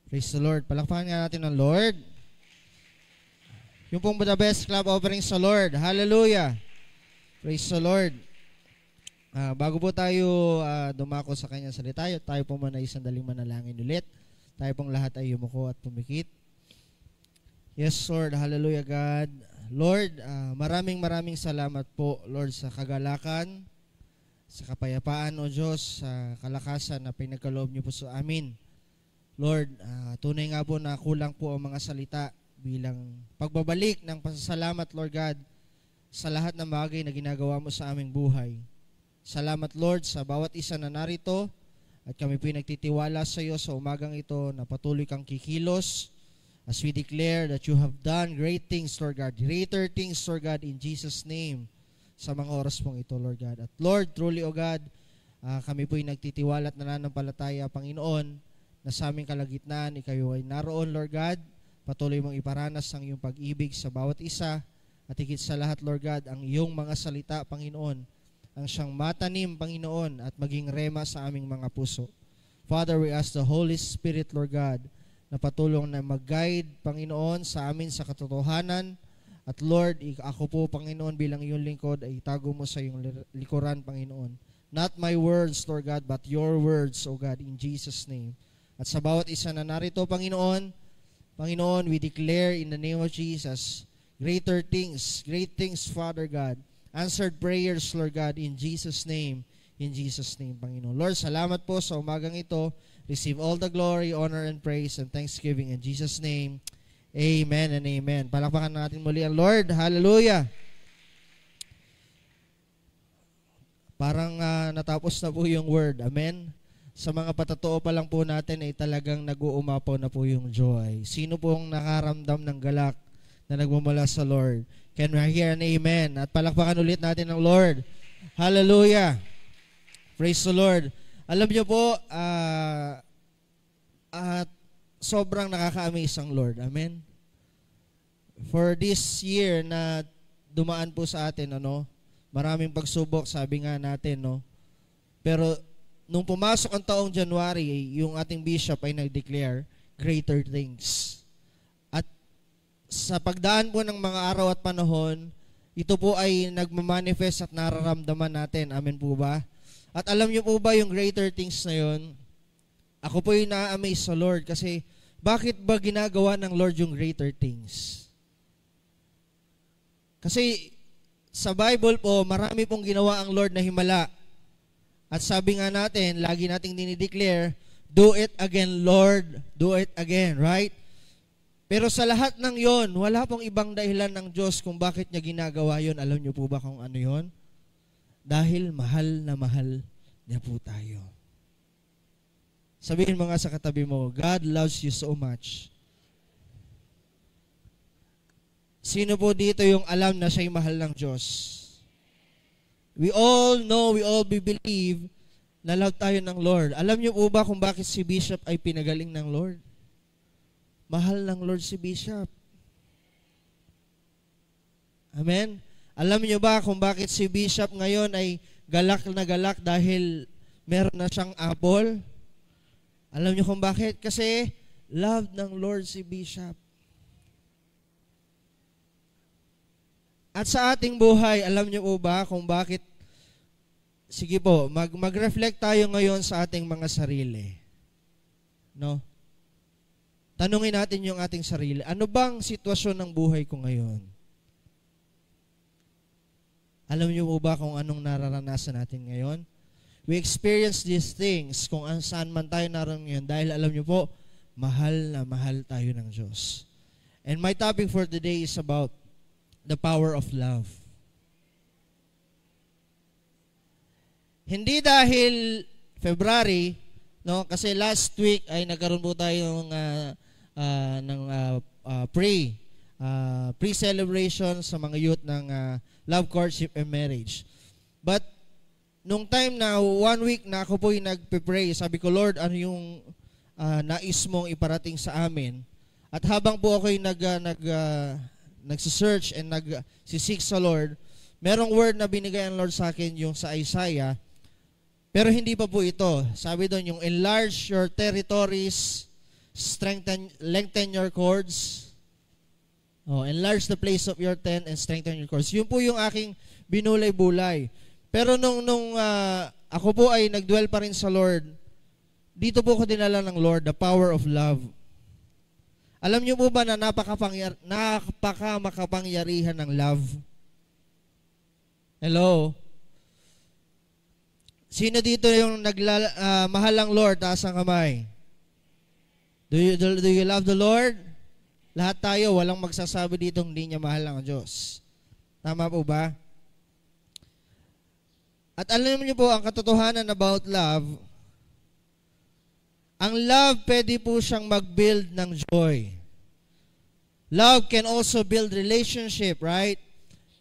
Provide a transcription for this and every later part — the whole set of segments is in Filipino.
Praise the Lord. Palakpakan nga natin ng Lord. Yung pong the best club offering sa Lord. Hallelujah. Praise the Lord. Bago po tayo dumako sa kanyang salita, tayo po muna ay sandaling manalangin ulit. Tayo pong lahat ay yumuko at pumikit. Yes, Lord. Hallelujah, God. Lord, maraming salamat po, Lord, sa kagalakan, sa kapayapaan, O Diyos, sa kalakasan na pinagkaloob niyo po sa amin. Lord, tunay nga po na kulang po ang mga salita bilang pagbabalik ng pasasalamat, Lord God, sa lahat ng bagay na ginagawa mo sa aming buhay. Salamat, Lord, sa bawat isa na narito at kami pinagtitiwala sa iyo sa umagang ito na patuloy kang kikilos as we declare that you have done great things, Lord God, greater things, Lord God, in Jesus' name sa mga oras pong ito, Lord God. At Lord, truly, O God, kami po'y nagtitiwala at nananampalataya, Panginoon, na sa aming kalagitnaan, ikayo ay naroon, Lord God. Patuloy mong iparanas ang iyong pag-ibig sa bawat isa. At higit sa lahat, Lord God, ang iyong mga salita, Panginoon, ang siyang matanim, Panginoon, at maging rema sa aming mga puso. Father, we ask the Holy Spirit, Lord God, na patulong na mag-guide, Panginoon, sa amin sa katotohanan. At Lord, ako po, Panginoon, bilang iyong lingkod, ay itago mo sa iyong likuran, Panginoon. Not my words, Lord God, but your words, O God, in Jesus' name. At sa bawat isa na narito, Panginoon, we declare in the name of Jesus, great things, Father God, answered prayers, Lord God, in Jesus' name, Panginoon. Lord, salamat po sa umagang ito. Receive all the glory, honor, and praise, and thanksgiving in Jesus' name. Amen and amen. Palakpakan natin muli ang Lord. Hallelujah. Parang natapos na po yung word. Amen. Sa mga patotoo pa lang po natin ay talagang nag-uumapaw na po yung joy. Sino pong nakaramdam ng galak na nagmumula sa Lord? Can we hear an amen? At palakpakan ulit natin ng Lord. Hallelujah. Praise the Lord. Alam niyo po, at sobrang nakaka-amaze ang Lord. Amen. For this year na dumaan po sa atin, maraming pagsubok, sabi nga natin, Pero nung pumasok ang taong January, yung ating bishop ay nag-declare greater things. At sa pagdaan po ng mga araw at panahon, ito po ay nagmamanifest at nararamdaman natin. Amen po ba? At alam niyo po ba yung greater things na yun? Ako po yung na-amaze sa Lord kasi bakit ba ginagawa ng Lord yung greater things? Kasi sa Bible po, marami pong ginawa ang Lord na himala. At sabi nga natin, lagi nating dinideclare, do it again, Lord, do it again, right? Pero sa lahat ng yon, wala pong ibang dahilan ng Diyos kung bakit niya ginagawa yon. Alam niyo po ba kung ano yon? Dahil mahal na mahal niya po tayo. Sabihin mo nga sa katabi mo, God loves you so much. Sino po dito yung alam na siya'y mahal ng Diyos? We all know, we all believe na love tayo ng Lord. Alam niyo po ba kung bakit si Bishop ay pinagaling ng Lord? Mahal ng Lord si Bishop. Amen? Alam niyo ba kung bakit si Bishop ngayon ay galak na galak dahil meron na siyang apple? Alam niyo kung bakit? Kasi love ng Lord si Bishop. At sa ating buhay, alam niyo po ba kung bakit? Sige po, mag-reflect tayo ngayon sa ating mga sarili. No? Tanungin natin yung ating sarili. Ano bang sitwasyon ng buhay ko ngayon? Alam niyo po ba kung anong nararanasan natin ngayon? We experience these things kung saan man tayo naroon ngayon dahil alam niyo po, mahal na mahal tayo ng Diyos. And my topic for today is about the power of love. Hindi dahil February, kasi last week ay nagkaroon po tayo ng pre-celebration sa mga youth ng love, courtship, and marriage. But nung time na 1 week na ako po yung nagpe-pray, sabi ko, Lord, ano yung nais mong iparating sa amin? At habang po ako yung nagsisearch and nagsisik sa Lord, merong word na binigay ang Lord sa akin yung sa Isaiah, pero hindi pa po ito. Sabi doon yung enlarge your territories, lengthen your cords. Enlarge the place of your tent and strengthen your cords. Yun po yung aking binulay-bulay. Pero nung ako po ay nagdwell pa rin sa Lord, dito po ko dinala ng Lord, the power of love. Alam niyo po ba na napakamakapangyarihan ng love? Hello? Sino dito yung mahal ang Lord? Taas ang kamay. Do you love the Lord? Lahat tayo, walang magsasabi dito hindi niya mahal ang Diyos. Tama po ba? At alam niyo po, ang katotohanan about love, ang love pwede po siyang mag-build ng joy. Love can also build relationship, right?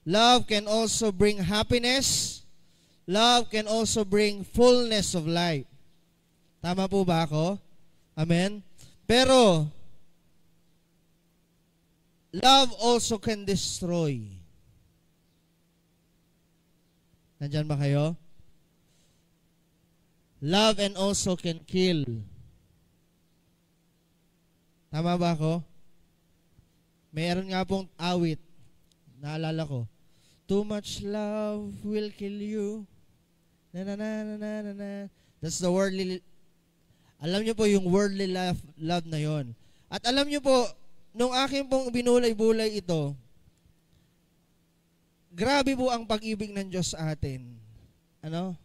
Love can also bring happiness. Love can also bring fullness of life. Tama po ba ako? Amen? Pero, love also can destroy. Nandyan ba kayo? Love and also can kill. Tama ba ako? Mayroon nga pong awit. Naalala ko. Too much love will kill you. Na na na na na na na. That's the worldly. Alam niyo po yung worldly love na yon. At alam niyo po, nung akin pong binulay-bulay ito, grabe po ang pag-ibig ng Diyos sa atin. Ano?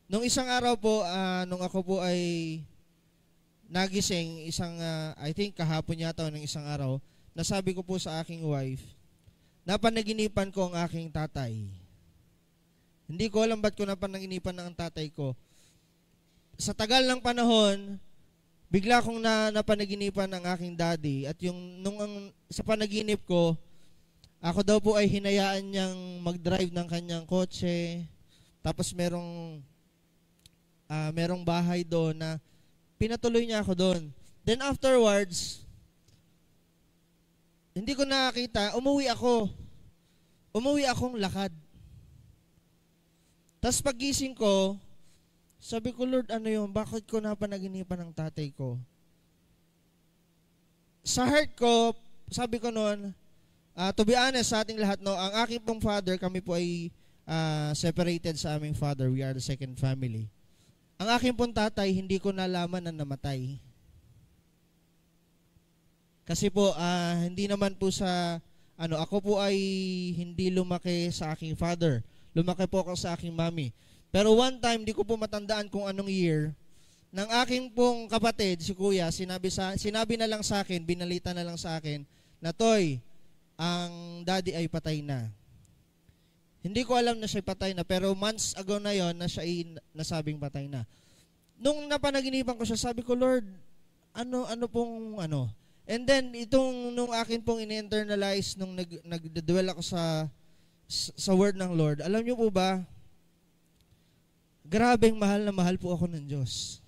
Nung isang araw po, nung ako po ay nagising, I think kahapon yata ng isang araw, nasabi ko po sa aking wife, napanaginipan ko ang aking tatay. Hindi ko alam ba't ko napanaginipan ng tatay ko. Sa tagal ng panahon, bigla kong napanaginipan ng aking daddy at sa panaginip ko, ako daw po ay hinayaan niyang mag-drive ng kanyang kotse. Tapos merong bahay doon na pinatuloy niya ako doon. Then afterwards, hindi ko nakakita, umuwi ako. Umuwi akong lakad. Tapos paggising ko, sabi ko, Lord, ano yun? Bakit ko napanaginipan ng tatay ko? Sa heart ko, sabi ko noon, to be honest sa ating lahat, no, ang aking pong father, kami po ay separated sa aming father. We are the second family. Ang aking pong tatay, hindi ko nalaman na namatay. Kasi po, hindi naman po ako po ay hindi lumaki sa aking father. Lumaki po ako sa aking mommy. Pero one time, di ko po matandaan kung anong year, ng aking pong kapatid, si kuya, sinabi na lang sa akin, binalita na lang sa akin, na Toy, ang daddy ay patay na. Hindi ko alam na siya patay na, pero months ago na yon na siya ay nasabing patay na. Nung napanaginipan ko siya, sabi ko, Lord, ano. And then, nung akin pong in-internalize, nung nag-dwell ako sa word ng Lord, alam niyo po ba, grabeng mahal na mahal po ako ng Diyos.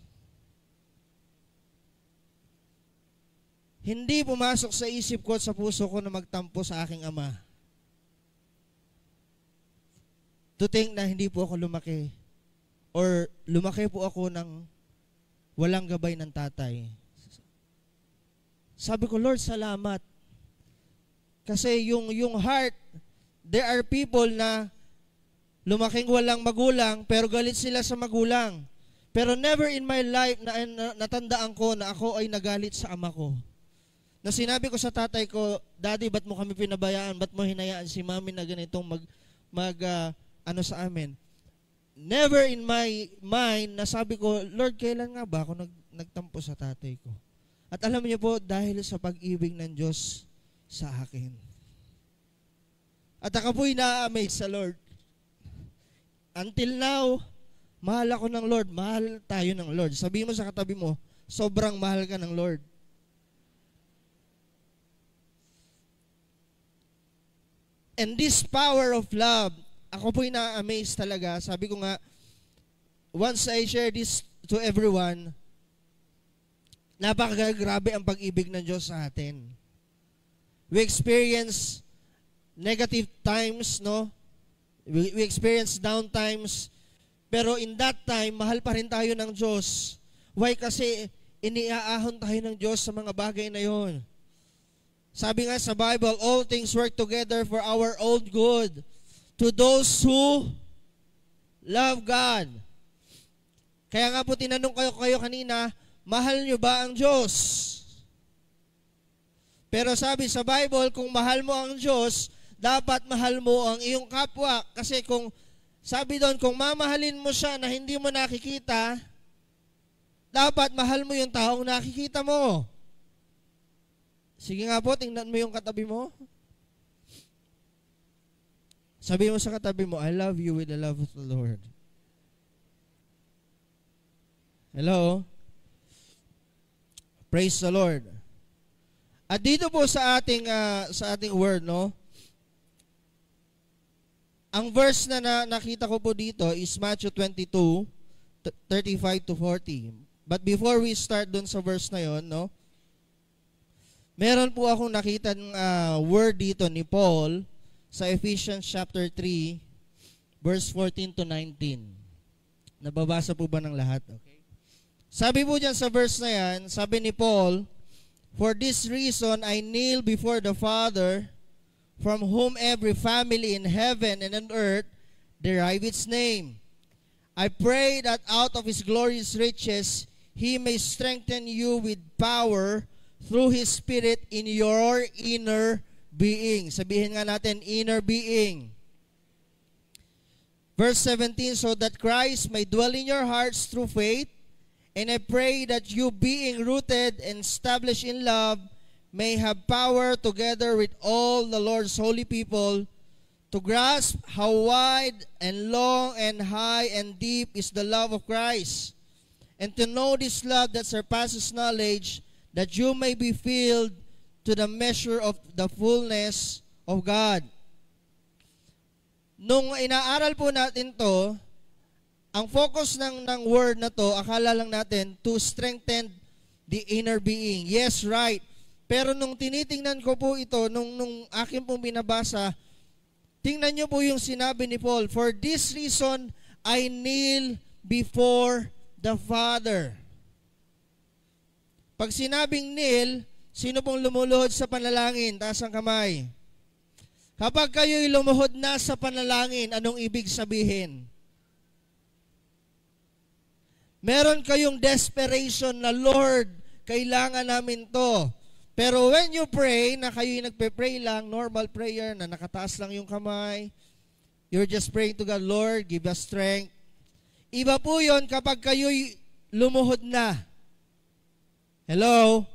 Hindi pumasok sa isip ko at sa puso ko na magtampo sa aking ama. To think na hindi po ako lumaki. Or lumaki po ako ng walang gabay ng tatay. Sabi ko, Lord, salamat. Kasi yung heart, there are people na lumaking walang magulang, pero galit sila sa magulang. Pero never in my life natandaan ko na ako ay nagalit sa ama ko. Na sinabi ko sa tatay ko, Daddy, ba't mo kami pinabayaan? Ba't mo hinayaan si mami na ganitong sa amin? Never in my mind na sabi ko, Lord, kailan nga ba ako nagtampo sa tatay ko? At alam niyo po, dahil sa pag-ibig ng Diyos sa akin. At ako po'y na-amaze sa Lord. Until now, mahal ako ng Lord. Mahal tayo ng Lord. Sabihin mo sa katabi mo, sobrang mahal ka ng Lord. And this power of love, ako po'y na-amaze talaga. Sabi ko nga, once I share this to everyone, napakagrabe ang pag-ibig ng Diyos sa atin. We experience negative times, no? We experience down times, pero in that time, mahal pa rin tayo ng Diyos. Why? Kasi iniaahon tayo ng Diyos sa mga bagay na yon. Sabi nga sa Bible, all things work together for our own good to those who love God. Kaya nga po tinanong kayo kanina, mahal nyo ba ang Diyos? Pero sabi sa Bible, kung mahal mo ang Diyos, dapat mahal mo ang iyong kapwa. Kasi kung sabi doon, kung mamahalin mo siya na hindi mo nakikita, dapat mahal mo yung taong nakikita mo. Sige nga po, tingnan mo yung katabi mo. Sabi mo sa katabi mo, I love you with the love of the Lord. Hello? Praise the Lord. At dito po sa ating word, no? Ang verse na nakita ko po dito is Matthew 22, 35 to 40. But before we start dun sa verse na yon, no? Meron po akong nakita ng word dito ni Paul sa Ephesians chapter 3, verse 14 to 19. Nababasa po ba ng lahat? Okay. Sabi po dyan sa verse na yan, sabi ni Paul, for this reason I kneel before the Father, from whom every family in heaven and on earth derive its name. I pray that out of His glorious riches He may strengthen you with power through His Spirit in your inner being. Sabihin nga natin, inner being. Verse 17, so that Christ may dwell in your hearts through faith, and I pray that you, being rooted and established in love, may have power together with all the Lord's holy people to grasp how wide and long and high and deep is the love of Christ, and to know this love that surpasses knowledge, that you may be filled to the measure of the fullness of God. Nung inaaral po natin to, ang focus ng word na to, akala lang natin, to strengthen the inner being. Yes, right. Pero nung tinitingnan ko po ito, nung akin pong binabasa, tingnan nyo po yung sinabi ni Paul, for this reason, I kneel before the Father. Pag sinabing kneel, sino pong lumuluhod sa panalangin? Taas ang kamay. Kapag kayo'y lumuhod na sa panalangin, anong ibig sabihin? Meron kayong desperation na, Lord, kailangan namin to. Pero when you pray, na kayo'y nagpe-pray lang, normal prayer, na nakataas lang yung kamay, you're just praying to God, Lord, give us strength. Iba po yon kapag kayo'y lumuhod na. Hello?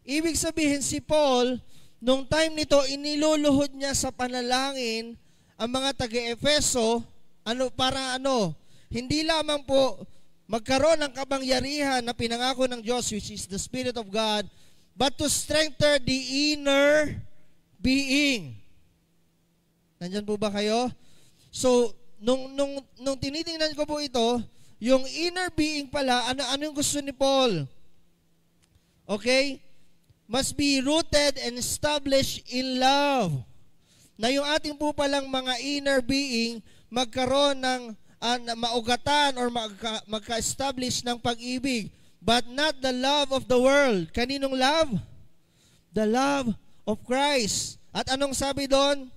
Ibig sabihin si Paul, nung time nito, iniluluhod niya sa panalangin ang mga taga-Efeso, hindi lamang po magkaroon ng kapangyarihan na pinangako ng Diyos, which is the Spirit of God, but to strengthen the inner being. Nandyan po ba kayo? So, nung tinitingnan ko po ito, yung inner being pala, ano yung gusto ni Paul? Okay? Must be rooted and established in love. Na yung ating po palang mga inner being magkaroon ng maugatan or magka-establish ng pag-ibig. But not the love of the world. Kaninong love? The love of Christ. At anong sabi doon?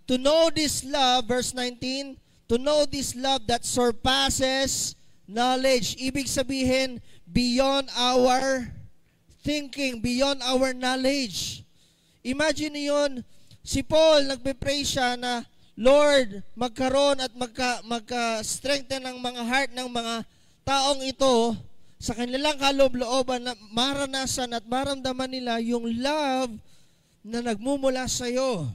To know this love, verse 19, to know this love that surpasses knowledge. Ibig sabihin, beyond our thinking, beyond our knowledge. Imagine yun, si Paul, nagpe-pray siya na, Lord, magkaroon at magka-strengthen ng mga heart ng mga taong ito sa kanilang kaloob-looban na maranasan at maramdaman nila yung love na nagmumula sa iyo.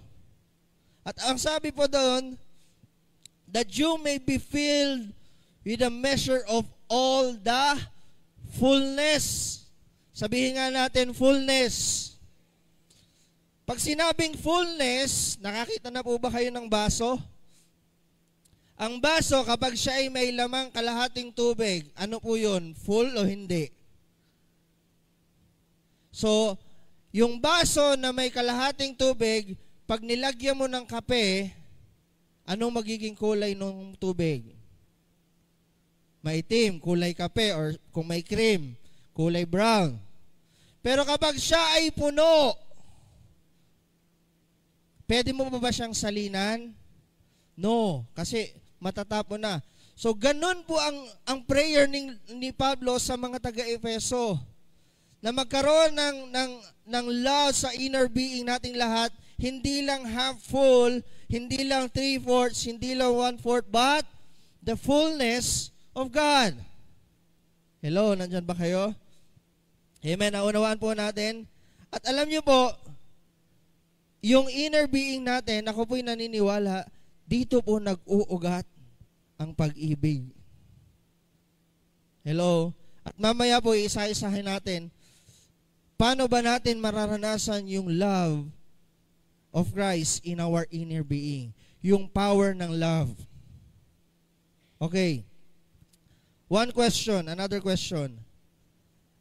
At ang sabi po doon, that you may be filled with a measure of all the fullness. Sabihin nga natin, fullness. Pag sinabing fullness, nakakita na po ba kayo ng baso? Ang baso, kapag siya ay may lamang kalahating tubig, ano po yun? Full o hindi? So, yung baso na may kalahating tubig, pag nilagyan mo ng kape, anong magiging kulay ng tubig? maitim, kulay kape, or kung may cream, kulay brown. Pero kapag siya ay puno, pwede mo ba siyang salinan? No, kasi matatapon na. So, ganun po ang prayer ni Pablo sa mga taga-Efeso, na magkaroon ng love sa inner being nating lahat, hindi lang half full, hindi lang 3/4, hindi lang 1/4, but the fullness of God. Hello, nandyan ba kayo? Amen, naunawaan po natin. At alam niyo po, yung inner being natin, ako po'y naniniwala, dito po nag-uugat ang pag-ibig. Hello? At mamaya po, isa-isahin natin, paano ba natin mararanasan yung love of Christ in our inner being? Yung power ng love. Okay. One question, another question.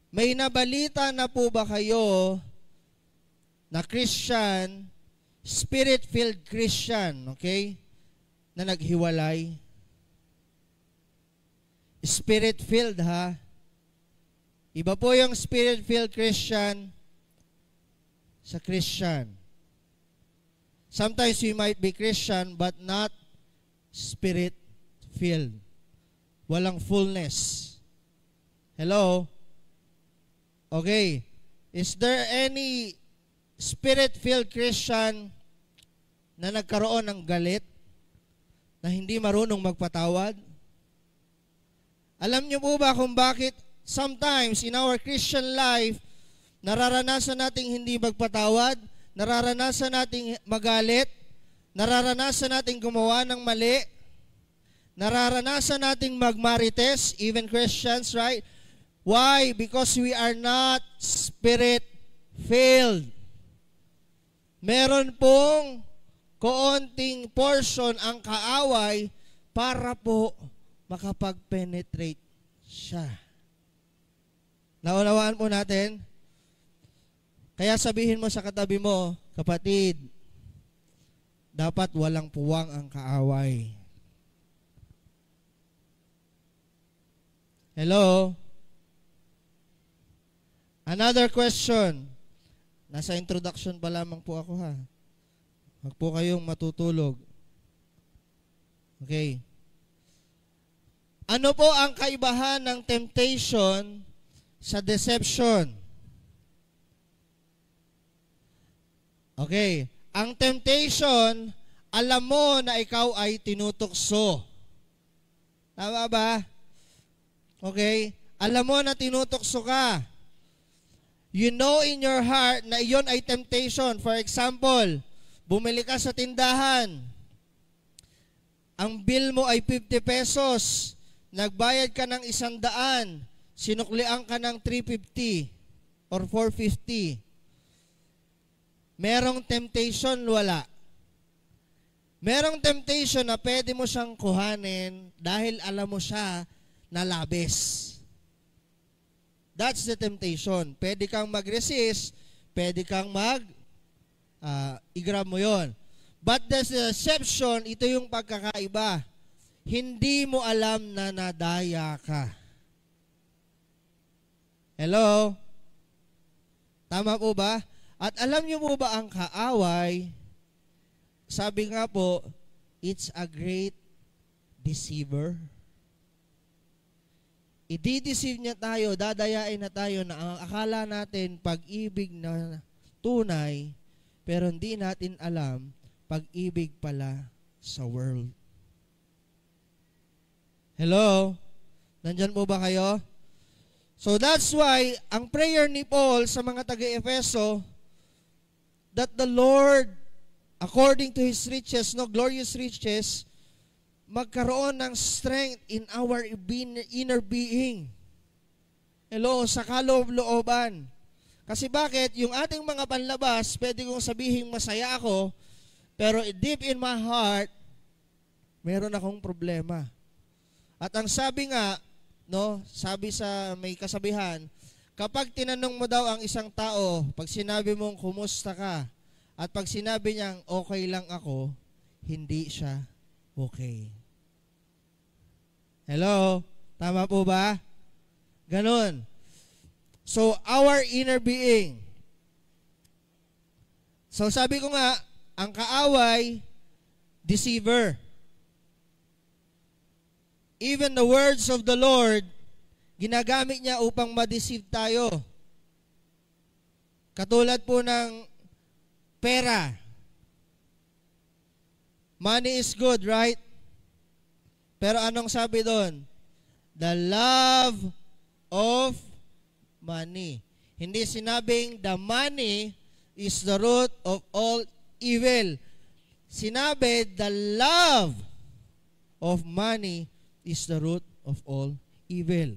May nabalita na po ba kayo na Christian, Spirit-filled Christian, okay, na naghiwalay? Spirit-filled, ha? Iba po yung Spirit-filled Christian sa Christian. Sometimes we might be Christian but not Spirit-filled. Walang fullness. Hello? Okay. Is there any Spirit-filled Christian na nagkaroon ng galit, na hindi marunong magpatawad? Alam niyo po ba kung bakit sometimes in our Christian life, nararanasan nating hindi magpatawad, nararanasan nating magalit, nararanasan nating gumawa ng mali, nararanasan nating magmarites, even Christians, right? Why? Because we are not Spirit-filled. Meron pong kaunting portion ang kaaway para po makapag-penetrate siya. Naunawaan po natin? Kaya sabihin mo sa katabi mo, kapatid, dapat walang puwang ang kaaway. Hello? Another question. Nasa introduction pa lamang po ako, ha. Huwag po kayong matutulog. Okay. Ano po ang kaibahan ng temptation sa deception? Okay. Ang temptation, alam mo na ikaw ay tinutokso. Tama ba? Okay. Alam mo na tinutokso ka. You know in your heart na iyon ay temptation. For example, bumili ka sa tindahan. Ang bill mo ay 50 pesos. Nagbayad ka ng 100, sinuklian ka ng 350 or 450. Merong temptation, wala. Merong temptation na pwede mo siyang kuhanin dahil alam mo siya na labis. That's the temptation. Pwede kang mag-resist, pwede kang i-grab mo yon. But the deception, ito yung pagkakaiba. Hindi mo alam na nadaya ka. Hello? Tama po ba? At alam niyo po ba ang kaaway, sabi nga po, it's a great deceiver. I-deceive niya tayo, dadayain na tayo na ang akala natin pag-ibig na tunay, pero hindi natin alam pag-ibig pala sa world. Hello? Nandyan po ba kayo? So that's why, ang prayer ni Paul sa mga taga-Efeso, that the Lord, according to His riches, glorious riches, magkaroon ng strength in our inner being. Hello? Sa kaloob-looban. Kasi bakit? Yung ating mga panlabas, pwede kong sabihin masaya ako, pero deep in my heart, meron akong problema. At ang sabi nga, sabi sa may kasabihan, kapag tinanong mo daw ang isang tao, pag sinabi mong kumusta ka, at pag sinabi niyang okay lang ako, hindi siya okay. Hello? Tama po ba? Ganon. So, our inner being. So, sabi ko nga, ang kaaway, deceiver. Even the words of the Lord, ginagamit niya upang ma-deceive tayo. Katulad po ng pera. Money is good, right? Pero anong sabi doon? The love of money. Hindi sinabing the money is the root of all evil. Sinabi, the love of money is the root of all evil.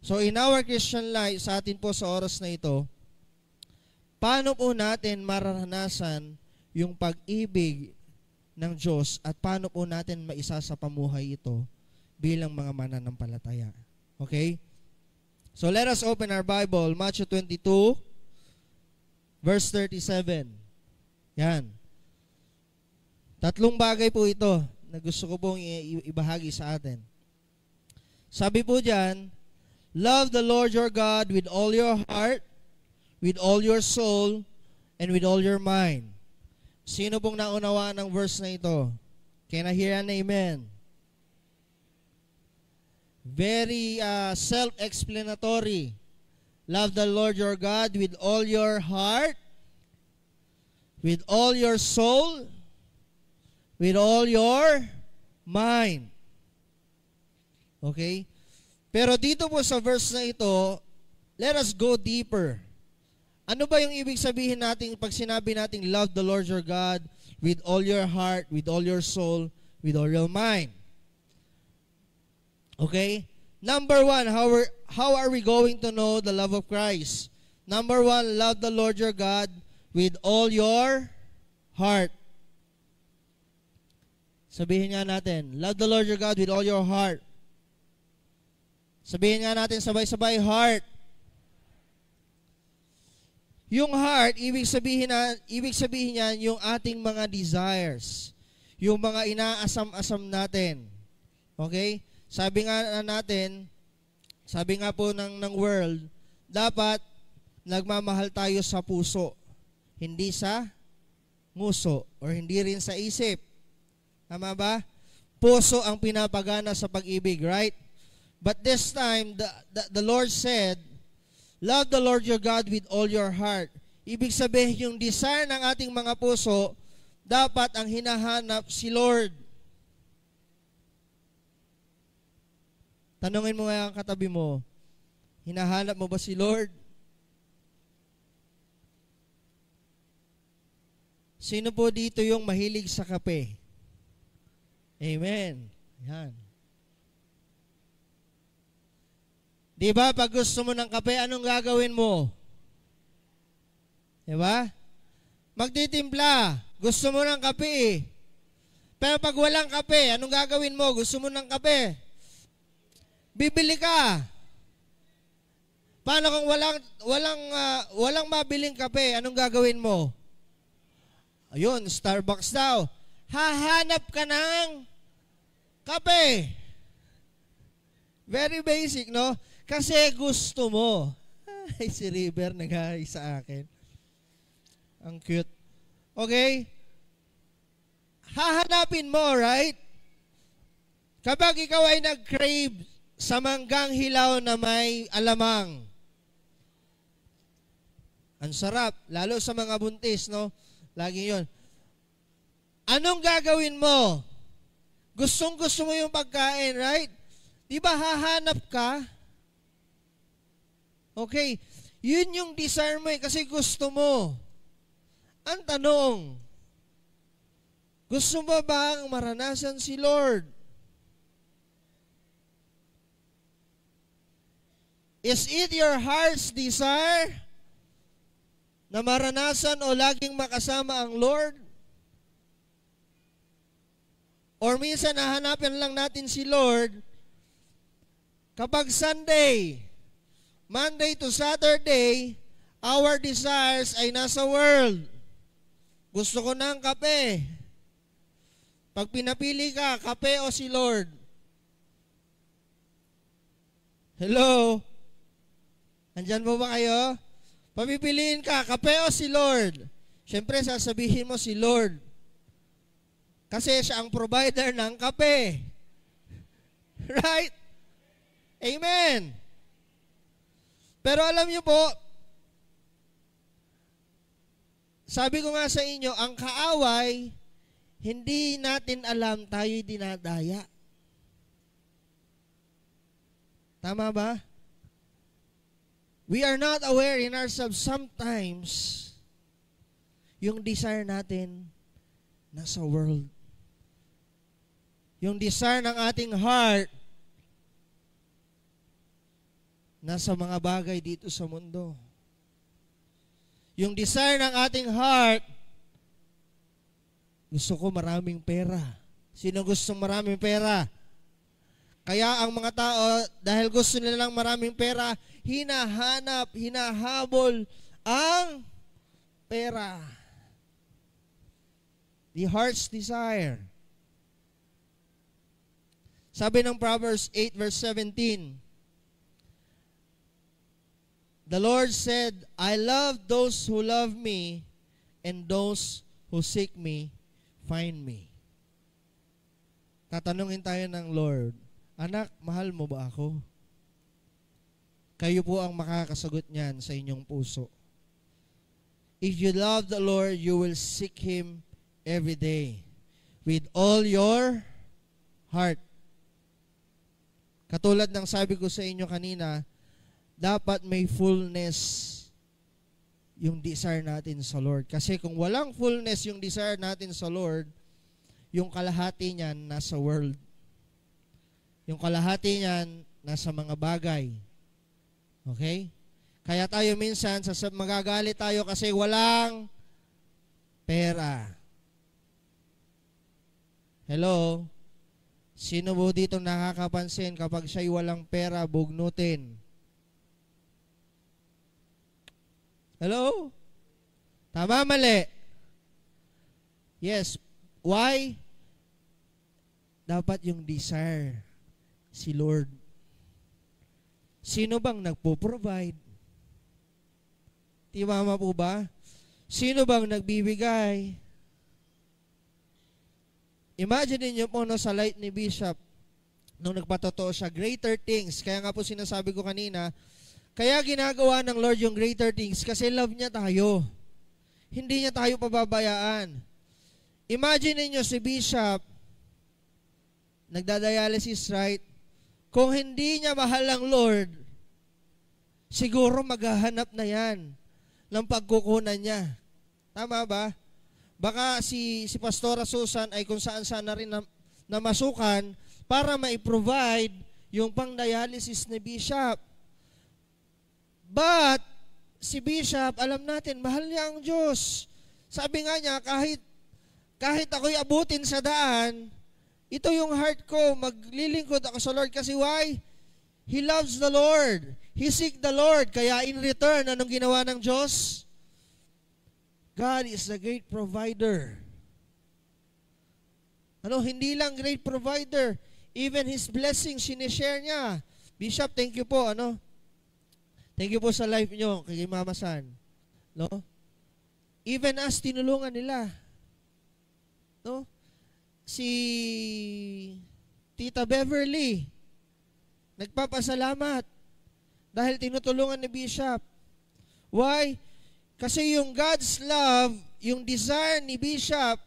So in our Christian life, sa atin po sa oras na ito, paano po natin mararanasan yung pag-ibig ng Diyos at paano po natin maisa sa pamuhay ito bilang mga mananampalataya? Okay? So let us open our Bible, Matthew 22, verse 37. Yan. Tatlong bagay po ito na gusto ko pong ibahagi sa atin. Sabi po dyan, love the Lord your God with all your heart, with all your soul, and with all your mind. Sino pong naunawaan ng verse na ito? Can I hear an amen? Very self-explanatory. Love the Lord your God with all your heart, with all your soul, with all your mind. Okay? Pero dito po sa verse na ito, let us go deeper. Ano ba yung ibig sabihin natin pag sinabi nating love the Lord your God with all your heart, with all your soul, with all your mind? Okay? Number one, how are we going to know the love of Christ? Number one, love the Lord your God with all your heart. Sabihin nga natin, love the Lord your God with all your heart. Sabihin nga natin sabay-sabay, heart. Yung heart, ibig sabihin niyan yung ating mga desires. Yung mga inaasam-asam natin. Okay? Sabi nga po ng world, dapat nagmamahal tayo sa puso, hindi sa nguso, or hindi rin sa isip. Tama ba? Puso ang pinapagana sa pag-ibig, right? But this time, the Lord said, love the Lord your God with all your heart. Ibig sabihin, yung desire ng ating mga puso, dapat ang hinahanap si Lord. Tanungin mo nga ang katabi mo, hinahanap mo ba si Lord? Sino po dito yung mahilig sa kape? Amen. Yan. Di ba, pag gusto mo ng kape, anong gagawin mo? Di ba? Magtitimpla. Gusto mo ng kape. Pero pag walang kape, anong gagawin mo? Gusto mo ng kape? Bibili ka. Paano kung walang mabiling kape, anong gagawin mo? Ayun, Starbucks daw. Hahanap ka ng kape. Very basic, no? Kasi gusto mo. Ay, si River nag-hi sa akin. Ang cute. Okay? Hahanapin mo, right? Kapag ikaw ay nag-crave sa manggang hilaw na may alamang, ang sarap. Lalo sa mga buntis, no? Lagi yon. Anong gagawin mo? Gustong-gusto mo yung pagkain, right? Di ba hahanap ka? Okay. Yun yung desire mo kasi gusto mo. Ang tanong, gusto mo bang maranasan si Lord? Is it your heart's desire na maranasan o laging makasama ang Lord? Or minsan nahanapin lang natin si Lord kapag Sunday, Monday to Saturday, our desires ay nasa world. Gusto ko ng kape. Pag pinapili ka, kape o si Lord? Hello? Andyan po ba kayo? Papipiliin ka, kape o si Lord? Siyempre, sasabihin mo si Lord. Kasi siya ang provider ng kape. Right? Amen. Pero alam niyo po, sabi ko nga sa inyo, ang kaaway, hindi natin alam, tayo'y dinadaya. Tama ba? We are not aware in ourselves sometimes yung desire natin nasa world. Yung desire ng ating heart nasa mga bagay dito sa mundo. Yung desire ng ating heart, gusto ko maraming pera. Sino gustong maraming pera? Kaya ang mga tao, dahil gusto nila ng maraming pera, hinahanap, hinahabol ang pera. The heart's desire. Sabi ng Proverbs 8 verse 17, the Lord said, I love those who love me, and those who seek me, find me. Tatanungin tayo ng Lord, anak, mahal mo ba ako? Kayo po ang makakasagot niyan sa inyong puso. If you love the Lord, you will seek Him every day with all your heart. Katulad ng sabi ko sa inyo kanina, dapat may fullness yung desire natin sa Lord. Kasi kung walang fullness yung desire natin sa Lord, yung kalahati niyan nasa world. Yung kalahati niyan nasa mga bagay. Okay? Kaya tayo minsan, magagalit tayo kasi walang pera. Hello? Sino mo dito nakakapansin kapag siya'y walang pera, bugnutin? Hello? Tama, mali? Yes. Why? Dapat yung desire si Lord. Sino bang nagpo-provide? Timama po ba? Sino bang nagbibigay? Imagine niyo po no, sa light ni Bishop, nung nagpatotoo siya, greater things. Kaya nga po sinasabi ko kanina, kaya ginagawa ng Lord yung greater things kasi love niya tayo. Hindi niya tayo pababayaan. Imagine niyo si Bishop, nagdadialysis, right? Kung hindi niya mahal ang Lord, siguro maghahanap na yan ng pagkukunan niya. Tama ba? Baka si Pastora Susan ay kung saan-saan na rin namasukan para ma-provide yung pang-dialysis ni Bishop. But, si Bishop, alam natin, mahal niya ang Diyos. Sabi nga niya, kahit ako'y abutin sa daan, ito yung heart ko, maglilingkod ako sa Lord. Kasi why? He loves the Lord. He seek the Lord. Kaya in return, anong ginawa ng Diyos? God is a great provider. Hindi lang great provider. Even His blessings, sinishare niya. Bishop, thank you po. Thank you po sa life nyo, kay Mama San. Even us, tinulungan nila. Si Tita Beverly, nagpapasalamat dahil tinutulungan ni Bishop. Why? Kasi yung God's love, yung desire ni Bishop,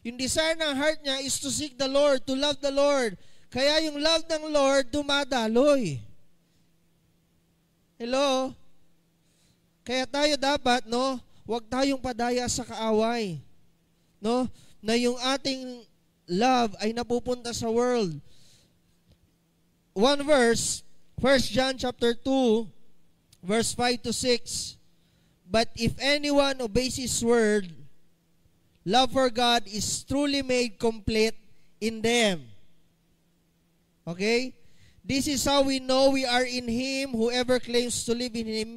yung desire ng heart niya is to seek the Lord, to love the Lord. Kaya yung love ng Lord, dumadaloy. Hello? Kaya tayo dapat, huwag tayong padaya sa kaaway. Na yung ating love ay napupunta sa world. One verse, 1 John chapter 2, verse 5 to 6. But if anyone obeys His word, love for God is truly made complete in them. Okay? This is how we know we are in Him. Whoever claims to live in Him,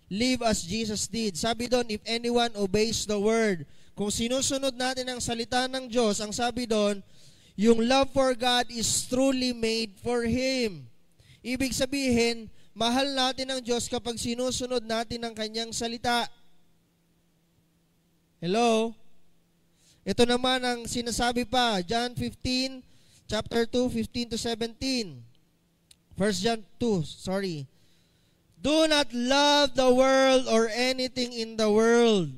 live as Jesus did. Sabi doon, if anyone obeys the word. Kung sinusunod natin ang salita ng Diyos, ang sabi doon, yung love for God is truly made for Him. Ibig sabihin, mahal natin ang Diyos kapag sinusunod natin ang kanyang salita. Hello? Ito naman ang sinasabi pa, John 15, chapter 2, 15 to 17. 1 John 2, sorry. Do not love the world or anything in the world.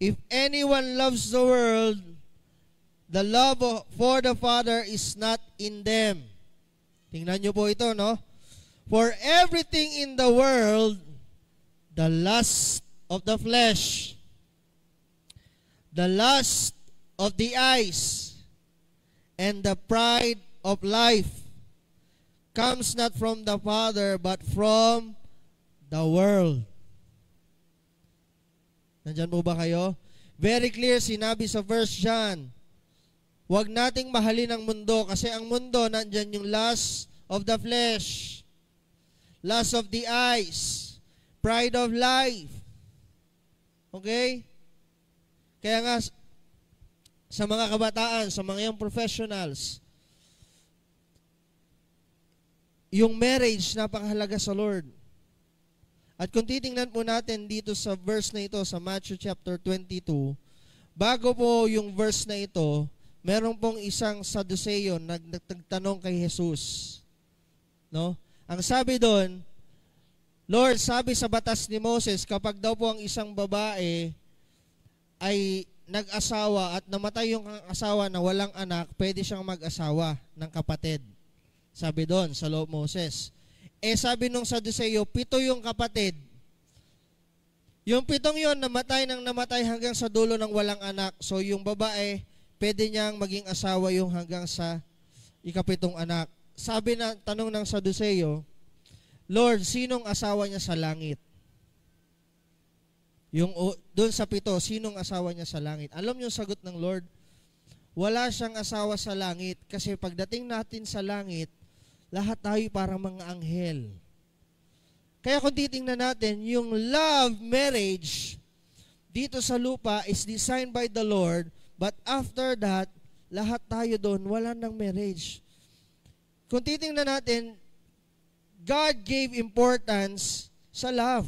If anyone loves the world, the love for the Father is not in them. Tingnan nyo po ito, no? For everything in the world, the lust of the flesh, the lust of the eyes, and the pride of life comes not from the Father, but from the world. Nandyan po ba kayo? Very clear, sinabi sa 1 John, huwag nating mahalin ang mundo kasi ang mundo, nandyan yung lust of the flesh, lust of the eyes, pride of life. Okay? Kaya nga, sa mga kabataan, sa mga young professionals, yung marriage, napakahalaga sa Lord. At kung titingnan po natin dito sa verse na ito, sa Matthew chapter 22, bago po yung verse na ito, meron pong isang Sadduceo nagtanong kay Jesus. No? Ang sabi doon, Lord, sabi sa batas ni Moses, kapag daw po ang isang babae ay nag-asawa at namatay yung asawa na walang anak, pwede siyang mag-asawa ng kapatid. Sabi doon sa law of Moses. Sabi nung Sadduceo, 7 yung kapatid. Yung 7 yon namatay hanggang sa dulo ng walang anak. So yung babae, pwede niyang maging asawa yung hanggang sa ika-7 anak. Sabi na, tanong ng Sadduceo, Lord, sinong asawa niya sa langit? Yung doon sa 7, sinong asawa niya sa langit? Alam niyo yung sagot ng Lord? Wala siyang asawa sa langit kasi pagdating natin sa langit, lahat tayo parang mga anghel. Kaya kung titingnan natin, yung love marriage dito sa lupa is designed by the Lord, but after that, lahat tayo doon, wala nang marriage. Kung titingnan natin, God gave importance sa love.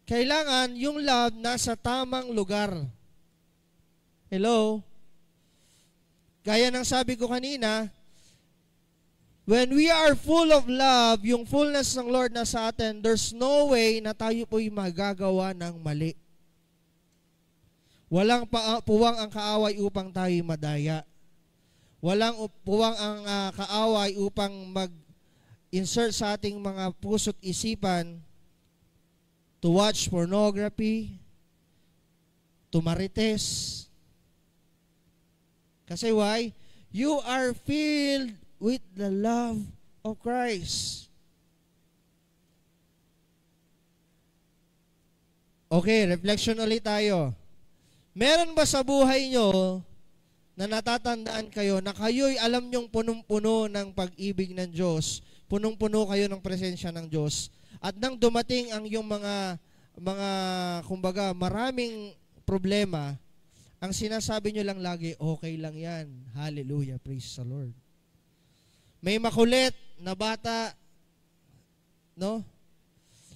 Kailangan yung love nasa tamang lugar. Hello? Gaya ng sabi ko kanina, when we are full of love, yung fullness ng Lord na sa atin, there's no way na tayo po'y magagawa ng mali. Walang puwang ang kaaway upang tayo madaya. Walang puwang ang kaaway upang mag-insert sa ating mga puso't isipan to watch pornography, to marites. Kasi why? You are filled with the love of Christ. Okay, reflection ulit tayo. Meron ba sa buhay nyo na natatandaan kayo na kayo'y alam nyong punong-puno ng pag-ibig ng Diyos, punong-puno kayo ng presensya ng Diyos, at nang dumating ang yung mga kumbaga, maraming problema, ang sinasabi nyo lang lagi, okay lang yan. Hallelujah, praise the Lord. May makulit na bata, no?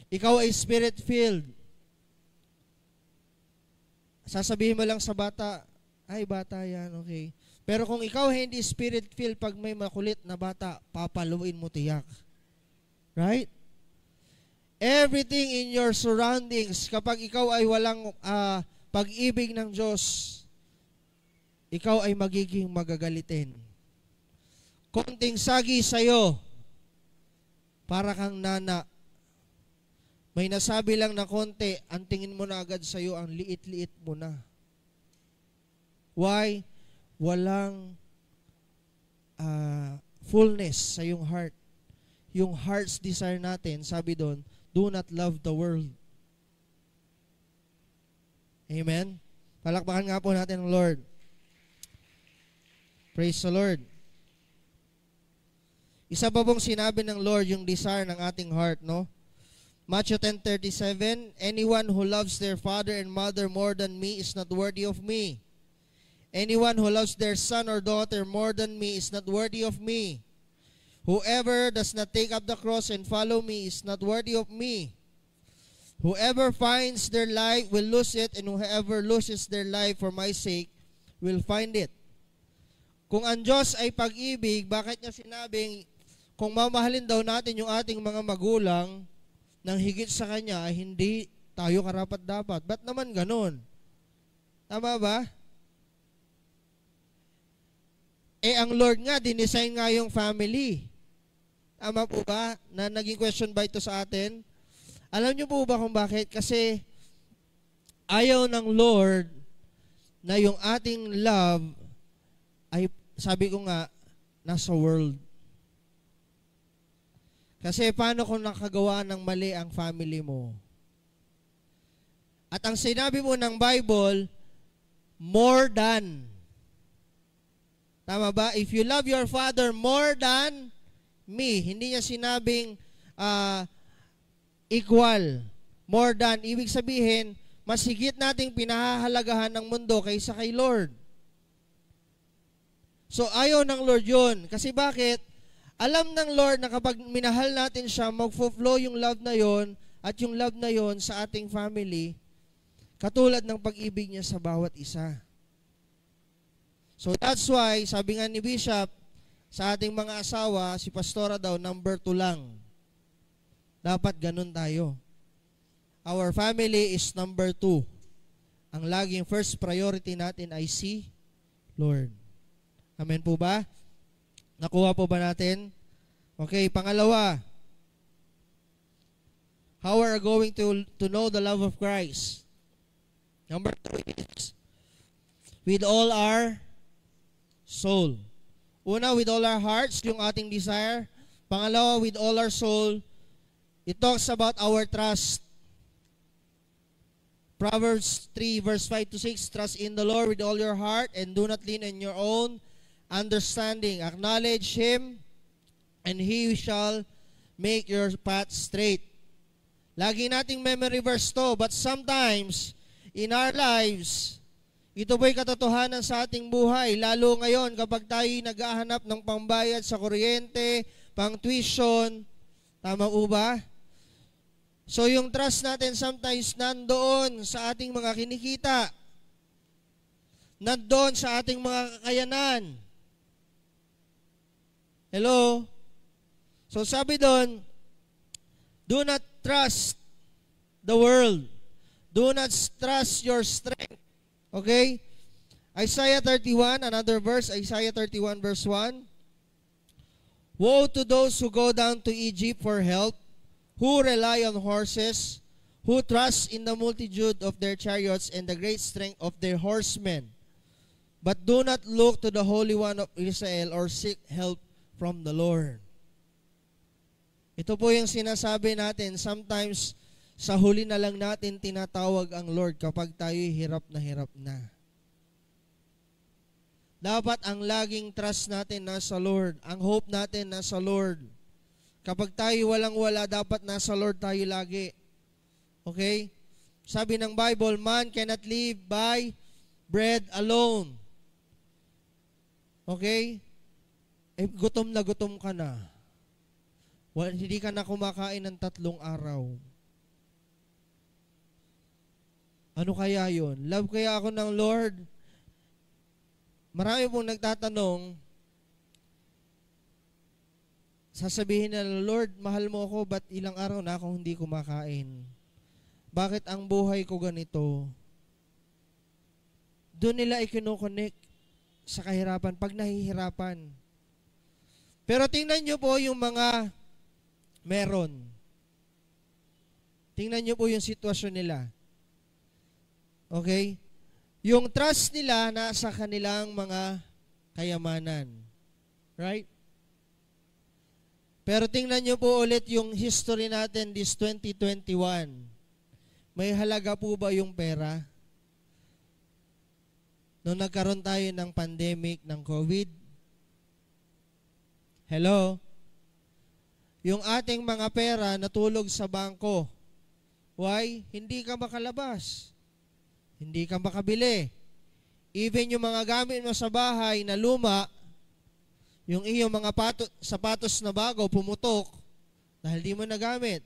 Ikaw ay spirit-filled. Sasabihin mo lang sa bata, ay bata yan, okay. Pero kung ikaw hindi spirit-filled, pag may makulit na bata, papaluin mo tiyak. Right? Everything in your surroundings, kapag ikaw ay walang pag-ibig ng Diyos, ikaw ay magiging magagalitin. Konting sagi sa'yo, para kang nana. May nasabi lang na konti, ang tingin mo na agad sa'yo, ang liit-liit mo na. Why? Walang fullness sa iyong heart. Yung heart's desire natin, sabi doon, do not love the world. Amen? Palakpakan nga po natin ang Lord. Praise the Lord. Isa pa pong sinabi ng Lord yung desire ng ating heart, no? Matthew 10:37, anyone who loves their father and mother more than me is not worthy of me. Anyone who loves their son or daughter more than me is not worthy of me. Whoever does not take up the cross and follow me is not worthy of me. Whoever finds their life will lose it, and whoever loses their life for my sake will find it. Kung ang Diyos ay pag-ibig, bakit niya sinabing kung mamahalin daw natin yung ating mga magulang nang higit sa Kanya ay hindi tayo karapat-dapat? Ba't naman ganun? Tama ba? Ang Lord nga, dinesign nga yung family. Tama po ba? Na naging question ba ito sa atin? Alam niyo po ba kung bakit? Kasi ayaw ng Lord na yung ating love ay, sabi ko nga, nasa world. Kasi paano kung nakagawa ng mali ang family mo? At ang sinabi mo ng Bible, more than. Tama ba? If you love your father more than me, hindi niya sinabing equal, more than. Ibig sabihin, mas higit nating pinahahalagahan ng mundo kaysa kay Lord. So, ayaw ng Lord yun. Kasi bakit? Alam ng Lord na kapag minahal natin siya, mag-flow yung love na yon at yung love na yon sa ating family, katulad ng pag-ibig niya sa bawat isa. So, that's why, sabi nga ni Bishop, sa ating mga asawa, si Pastora daw, number 2 lang. Dapat ganun tayo. Our family is number 2. Ang laging first priority natin ay si Lord. Amen po ba? Nakuha po ba natin? Okay, pangalawa. How are we going to know the love of Christ? Number 2 is with all our soul. Una, with all our hearts, yung ating desire. Pangalawa, with all our soul. It talks about our trust. Proverbs 3 verse 5 to 6, trust in the Lord with all your heart and do not lean on your own understanding. Acknowledge Him and He shall make your path straight. Lagi nating memory verse to, but sometimes in our lives, ito po'y katotohanan sa ating buhay, lalo ngayon kapag tayo nag-ahanap ng pambayad sa kuryente, pang tuition, tama po ba? So yung trust natin sometimes nandoon sa ating mga kinikita, nandoon sa ating mga kakayanan. Hello? So sabi doon, do not trust the world. Do not trust your strength. Okay? Isaiah 31, another verse, Isaiah 31 verse 1. Woe to those who go down to Egypt for help, who rely on horses, who trust in the multitude of their chariots and the great strength of their horsemen, but do not look to the Holy One of Israel or seek help from the Lord. Ito po yung sinasabi natin, sometimes sa huli na lang natin tinatawag ang Lord kapag tayo'y hirap na. Dapat ang laging trust natin nasa Lord, ang hope natin nasa Lord. Kapag tayo walang-wala, dapat nasa Lord tayo lagi. Okay? Sabi ng Bible, man cannot live by bread alone. Okay? Gutom ka na. Hindi ka na kumakain ng 3 araw. Ano kaya yon? Love kaya ako ng Lord? Marami pong nagtatanong, sasabihin na, Lord, mahal mo ako, ba't ilang araw na akong hindi kumakain? Bakit ang buhay ko ganito? Doon nila i-connect sa kahirapan, pag nahihirapan. Pero tingnan nyo po yung mga meron. Tingnan nyo po yung sitwasyon nila. Okay? Yung trust nila nasa kanilang mga kayamanan. Right? Pero tingnan nyo po ulit yung history natin this 2021. May halaga po ba yung pera? Nung nagkaroon tayo ng pandemic ng COVID, hello? Yung ating mga pera natulog sa bangko. Why? Hindi ka makalabas. Hindi ka makabili. Even yung mga gamit mo sa bahay na luma, yung iyong mga sapatos na bago pumutok dahil di mo nagamit.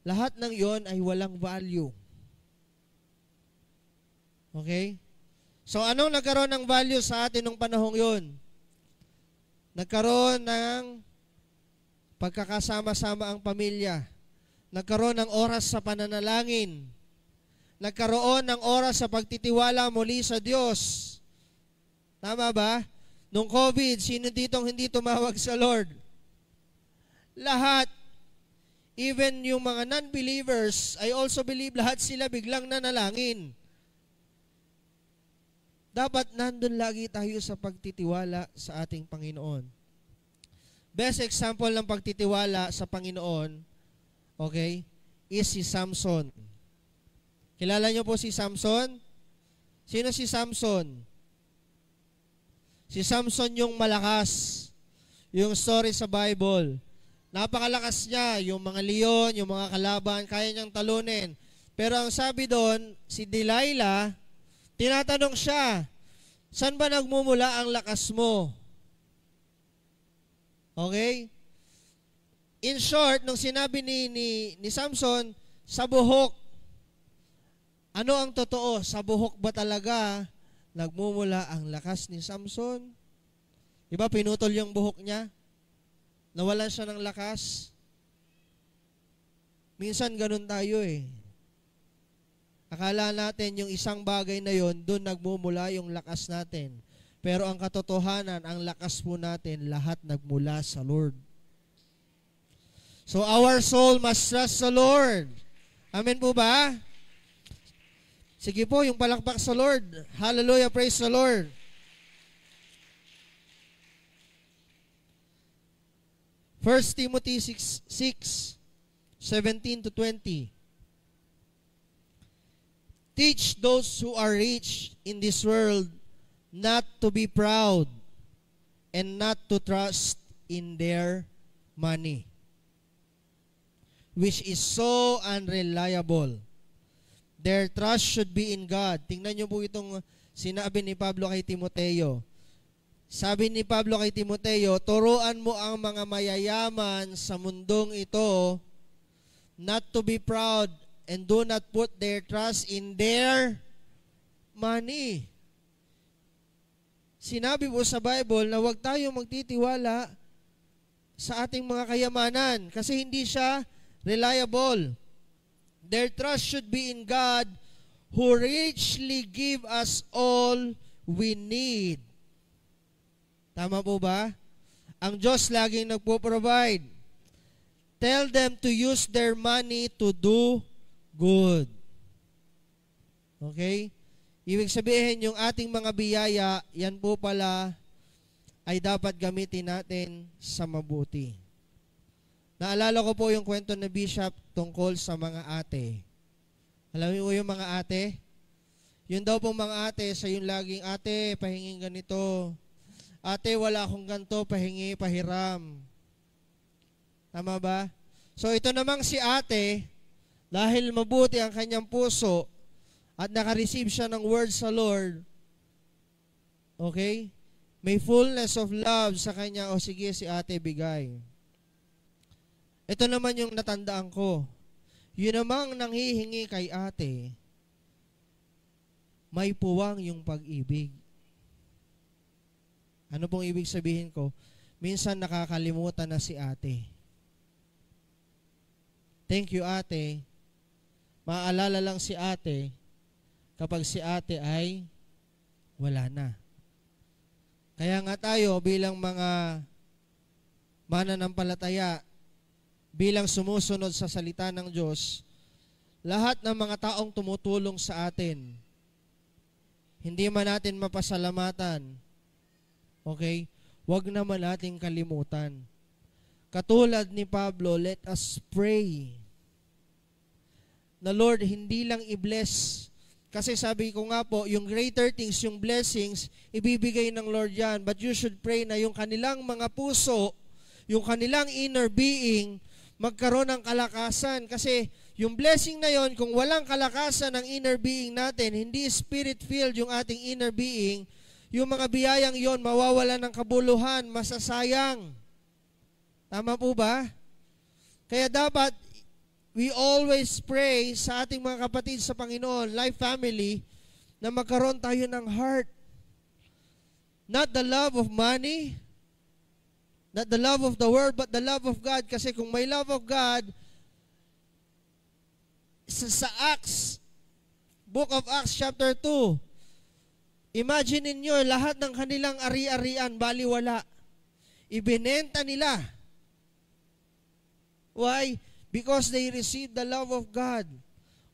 Lahat ng yon ay walang value. Okay? So, anong nagkaroon ng value sa atin nung panahong yon? Nagkaroon ng pagkakasama-sama ang pamilya. Nagkaroon ng oras sa pananalangin. Nagkaroon ng oras sa pagtitiwala muli sa Diyos. Tama ba? Nung COVID, sino ditong hindi tumawag sa Lord? Lahat. Even yung mga non-believers, I also believe lahat sila biglang nanalangin. Dapat nandun lagi tayo sa pagtitiwala sa ating Panginoon. Best example ng pagtitiwala sa Panginoon, okay, is si Samson. Kilala niyo po si Samson? Sino si Samson? Si Samson yung malakas. Yung story sa Bible. Napakalakas niya. Yung mga leon, yung mga kalaban, kaya niyang talunin. Pero ang sabi doon, si Delilah, tinatanong siya, saan ba nagmumula ang lakas mo? Okay? In short, nung sinabi ni Samson, sa buhok. Ano ang totoo? Sa buhok ba talaga nagmumula ang lakas ni Samson? Diba pinutol yung buhok niya? Nawalan siya ng lakas? Minsan ganun tayo eh. Akala natin yung isang bagay na yon, doon nagmumula yung lakas natin. Pero ang katotohanan, ang lakas po natin, lahat nagmula sa Lord. So our soul must trust the Lord. Amen po ba? Sige po, yung palakpak sa Lord. Hallelujah, praise the Lord. First Timothy 6:17-20. Teach those who are rich in this world not to be proud and not to trust in their money, which is so unreliable. Their trust should be in God. Tingnan niyo po itong sinabi ni Pablo kay Timoteo. Sabi ni Pablo kay Timoteo, turuan mo ang mga mayayaman sa mundong ito not to be proud and do not put their trust in their money. Sinabi po sa Bible na huwag tayong magtitiwala sa ating mga kayamanan kasi hindi siya reliable. Their trust should be in God who richly give us all we need. Tama po ba? Ang Diyos laging nagpo-provide. Tell them to use their money to do good. Okay? Ibig sabihin, yung ating mga biyaya, yan po pala ay dapat gamitin natin sa mabuti. Naalala ko po yung kwento na Bishop tungkol sa mga ate. Alam mo yung mga ate? Yun daw pong mga ate, sa yung laging, ate, pahingin ganito. Ate, wala akong ganito, pahingi, pahiram. Tama ba? So ito namang si ate, dahil mabuti ang kanyang puso at naka-receive siya ng word sa Lord, okay? May fullness of love sa kanya, o sige si ate, bigay. Ito naman yung natandaan ko. Yun namang nanghihingi kay ate, may puwang yung pag-ibig. Ano pong ibig sabihin ko? Minsan nakakalimutan na si ate. Thank you, ate. Maaalala lang si ate kapag si ate ay wala na. Kaya nga tayo bilang mga mananampalataya, bilang sumusunod sa salita ng Diyos, lahat ng mga taong tumutulong sa atin, hindi man natin mapasalamatan, okay? Huwag naman natin kalimutan. Katulad ni Pablo, let us pray na Lord, hindi lang i-bless. Kasi sabi ko nga po, yung greater things, yung blessings, ibibigay ng Lord yan. But you should pray na yung kanilang mga puso, yung kanilang inner being, magkaroon ng kalakasan. Kasi yung blessing na yon, kung walang kalakasan ng inner being natin, hindi spirit-filled yung ating inner being, yung mga biyayang yon mawawala ng kabuluhan, masasayang. Tama po ba? Kaya dapat we always pray sa ating mga kapatid sa Panginoon, Life Family, na magkaroon tayo ng heart. Not the love of money, not the love of the world, but the love of God. Kasi kung may love of God, sa Acts, Book of Acts chapter 2, imagine ninyo, lahat ng kanilang ari-arian, baliwala. Ibinenta nila. Why? Because they received the love of God.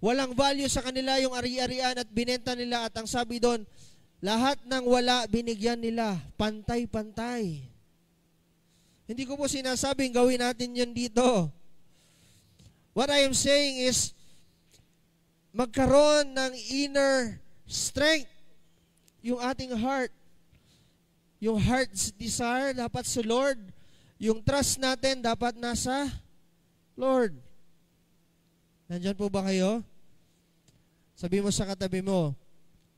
Walang value sa kanila yung ari-arian at binenta nila. At ang sabi doon, lahat ng wala, binigyan nila. Pantay-pantay. Hindi ko po sinasabing gawin natin yun dito. What I am saying is, magkaroon ng inner strength yung ating heart. Yung heart's desire dapat sa Lord. Yung trust natin dapat nasa Lord. Nandyan po ba kayo? Sabi mo sa katabi mo,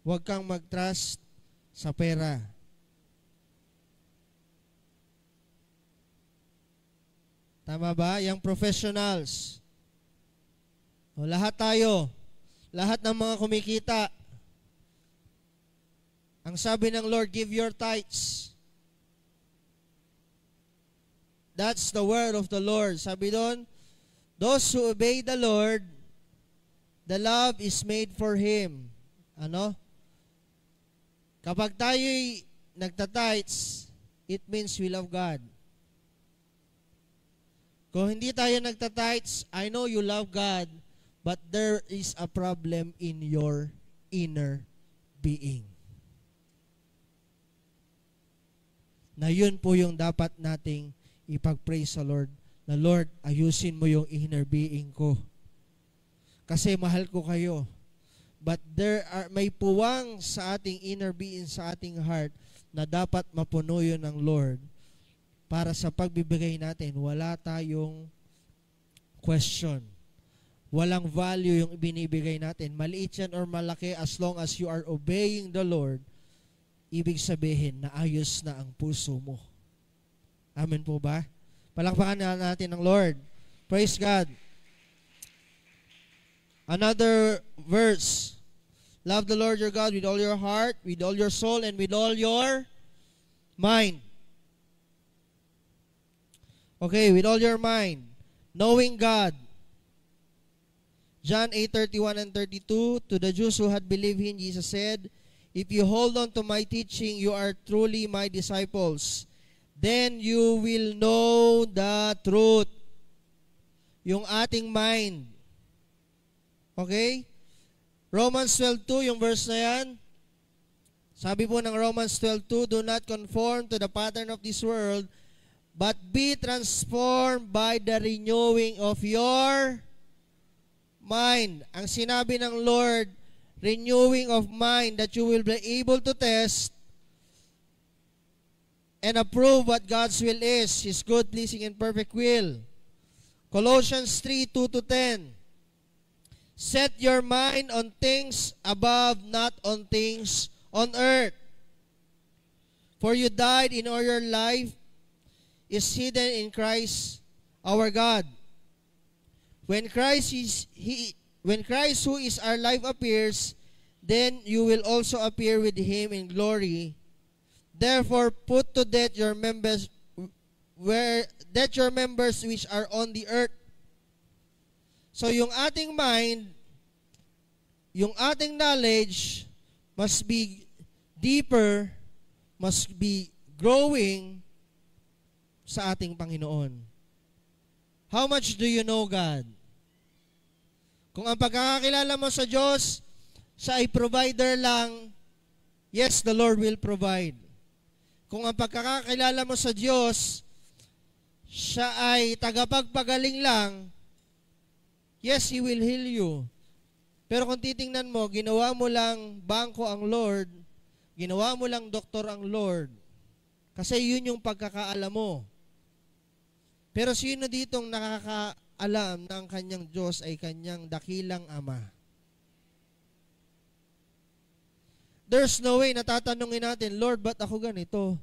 huwag kang mag-trust sa pera. Tama ba? Yung professionals. O, lahat tayo, lahat ng mga kumikita, ang sabi ng Lord, give your tithes. That's the word of the Lord. Sabi doon, those who obey the Lord, the love is made for Him. Ano? Kapag tayo'y nagtatites, it means we love God. Kung hindi tayo nagtatites, I know you love God, but there is a problem in your inner being. Na yun po yung dapat nating ipag-pray sa Lord, na Lord, ayusin mo yung inner being ko. Kasi mahal ko kayo. But may puwang sa ating inner being, sa ating heart, na dapat mapuno yun ng Lord. Para sa pagbibigay natin, wala tayong question. Walang value yung binibigay natin. Maliit yan or malaki, as long as you are obeying the Lord, ibig sabihin na ayos na ang puso mo. Amen po ba? Palakpakan na natin ng Lord. Praise God. Another verse. Love the Lord your God with all your heart, with all your soul, and with all your mind. Okay, with all your mind. Knowing God. John 8:31 and 32, to the Jews who had believed him, Jesus said, if you hold on to my teaching, you are truly my disciples. Then you will know the truth. Yung ating mind. Okay? Romans 12:2, yung verse na yan. Sabi po ng Romans 12:2, do not conform to the pattern of this world, but be transformed by the renewing of your mind. Ang sinabi ng Lord, renewing of mind, that you will be able to test and approve what God's will is, His good, pleasing, and perfect will. Colossians 3:2-10. Set your mind on things above, not on things on earth. For you died, in all your life is hidden in Christ our God. When Christ who is our life appears, then you will also appear with Him in glory. Therefore, put to death your members which are on the earth. So yung ating mind, yung ating knowledge must be deeper, must be growing sa ating Panginoon. How much do you know God? Kung ang pagkakakilala mo sa Diyos, siya ay provider lang, yes, the Lord will provide. Kung ang pagkakakilala mo sa Diyos, siya ay tagapagpagaling lang, yes, He will heal you. Pero kung titingnan mo, ginawa mo lang bangko ang Lord, ginawa mo lang doktor ang Lord, kasi yun yung pagkakaalam mo. Pero sino ditong nakakaalam na ang kanyang Diyos ay kanyang dakilang Ama? There's no way na tatanungin natin, Lord, ba't ako ganito?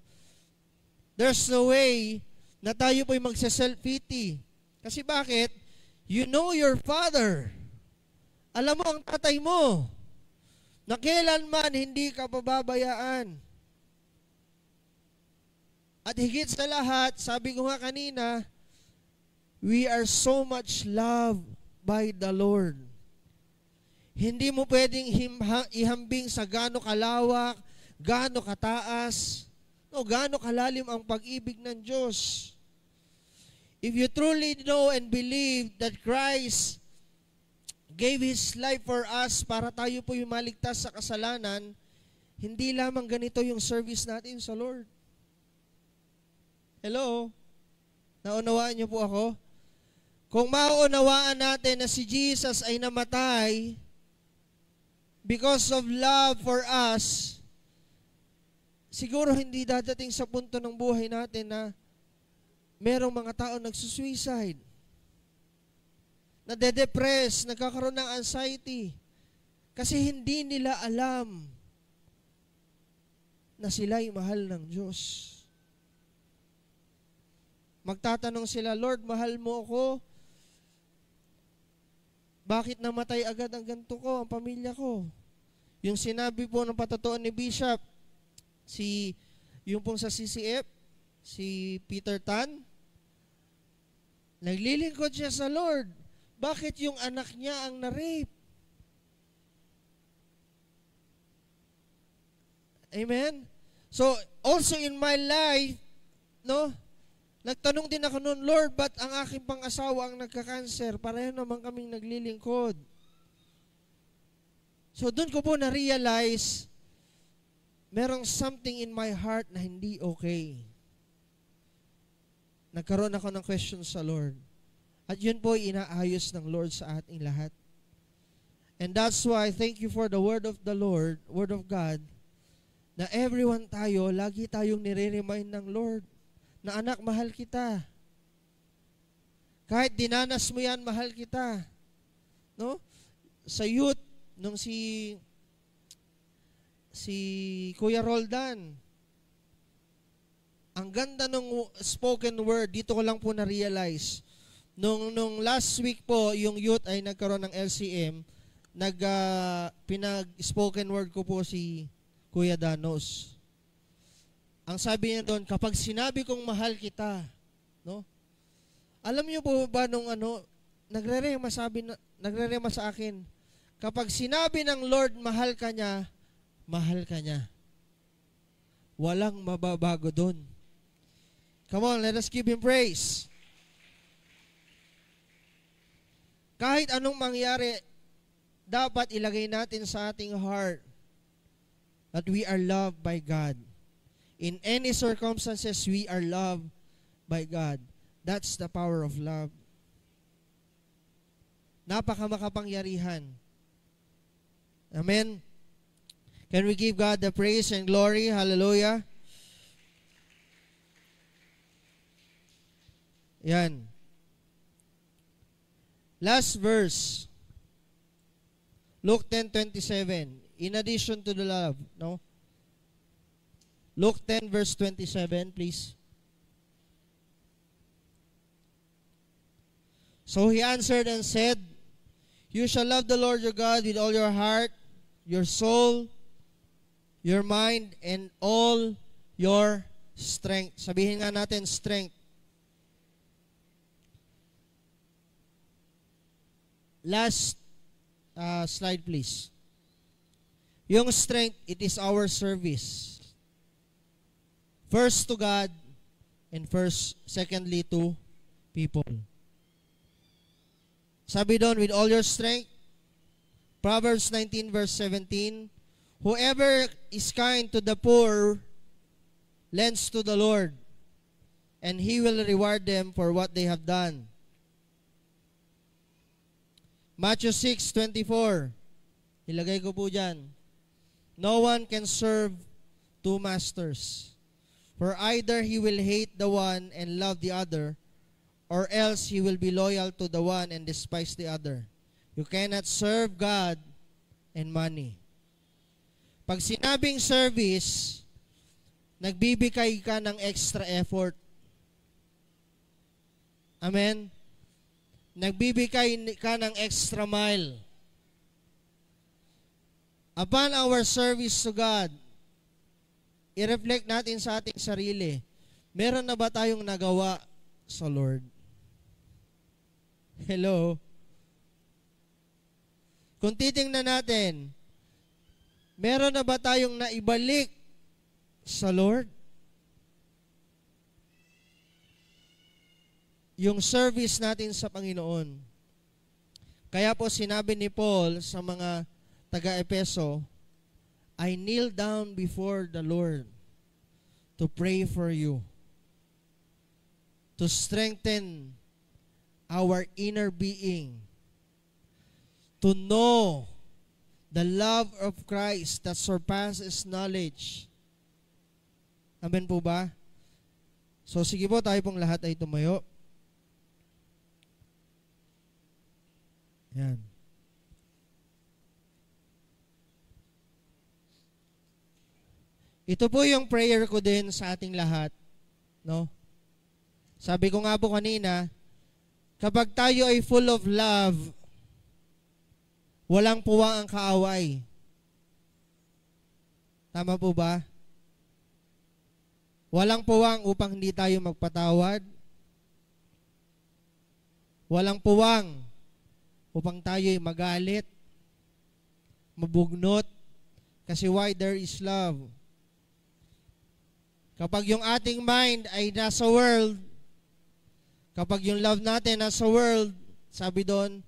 There's no way na tayo po'y magse-self-pity. Kasi bakit? You know your Father. Alam mo ang tatay mo, na kailanman hindi ka pababayaan. At higit sa lahat, sabi ko nga kanina, we are so much loved by the Lord. Hindi mo pwedeng ihambing sa gaano kalawak, gaano kataas, o gaano kalalim ang pag-ibig ng Diyos. If you truly know and believe that Christ gave His life for us para tayo po yung maligtas sa kasalanan, hindi lamang ganito yung service natin sa Lord. Hello? Naunawaan niyo po ako? Kung mauunawaan natin na si Jesus ay namatay because of love for us, siguro hindi dadating sa punto ng buhay natin na merong mga tao nagsusuicide, nade-depress, nagkakaroon ng anxiety, kasi hindi nila alam na sila'y mahal ng Diyos. Magtatanong sila, Lord, mahal mo ako? Bakit namatay agad ang ganito ko, ang pamilya ko? Yung sinabi po ng patotoo ni Bishop, yung pong sa CCF, si Peter Tan, naglilingkod siya sa Lord. Bakit yung anak niya ang na-rape? Amen? So, also in my life, no, nagtanong din ako noon, Lord, ba't ang aking pang-asawa ang nagka-cancer? Pareho naman kaming naglilingkod. So, doon ko po na-realize, merong something in my heart na hindi okay. Nagkaroon ako ng question sa Lord. At yun po inaayos ng Lord sa ating lahat. And that's why, thank you for the word of the Lord, word of God, na everyone tayo, lagi tayong nire-remind ng Lord, na anak, mahal kita. Kahit dinanas mo yan, mahal kita. No? Sa youth, nung si Kuya Roldan, ang ganda ng spoken word, dito ko lang po na-realize. Nung last week po, yung youth ay nagkaroon ng LCM, pinag-spoken word ko po si Kuya Danos. Ang sabi niya doon, kapag sinabi kong mahal kita, no? Alam niyo po ba nung nagrerema sa akin, kapag sinabi ng Lord, mahal ka niya, mahal ka niya. Walang mababago doon. Come on, let us give Him praise. Kahit anong mangyari, dapat ilagay natin sa ating heart that we are loved by God. In any circumstances, we are loved by God. That's the power of love. Napakamakapangyarihan. Amen. Can we give God the praise and glory? Hallelujah. Yan. Last verse. Luke 10:27. In addition to the love, no? Luke 10 verse 27, please. So he answered and said, you shall love the Lord your God with all your heart, your soul, your mind, and all your strength. Sabihin nga natin, strength. Last slide, please. Yung strength, it is our service. First to God, and secondly to people. Sabi doon, with all your strength, Proverbs 19 verse 17, whoever is kind to the poor lends to the Lord, and He will reward them for what they have done. Matthew 6:24, ilagay ko po dyan, no one can serve two masters. For either he will hate the one and love the other, or else he will be loyal to the one and despise the other. You cannot serve God and money. Pag sinabing service, nagbibigay ka ng extra effort. Amen? Nagbibigay ka ng extra mile. Upon our service to God, i-reflect natin sa ating sarili, meron na ba tayong nagawa sa Lord? Hello? Kung titingnan natin, meron na ba tayong naibalik sa Lord? Yung service natin sa Panginoon. Kaya po sinabi ni Paul sa mga taga-Epeso, I kneel down before the Lord to pray for you, to strengthen our inner being, to know the love of Christ that surpasses knowledge. Amen po ba? So sige po, tayo pong lahat ay tumayo. Yan. Ito po yung prayer ko din sa ating lahat, no? Sabi ko nga po kanina, kapag tayo ay full of love, walang puwang ang kaaway. Tama po ba? Walang puwang upang hindi tayo magpatawad. Walang puwang upang tayo ay magalit, mabugnot, kasi why? There is love. Kapag yung ating mind ay nasa world, kapag yung love natin nasa world, sabi doon,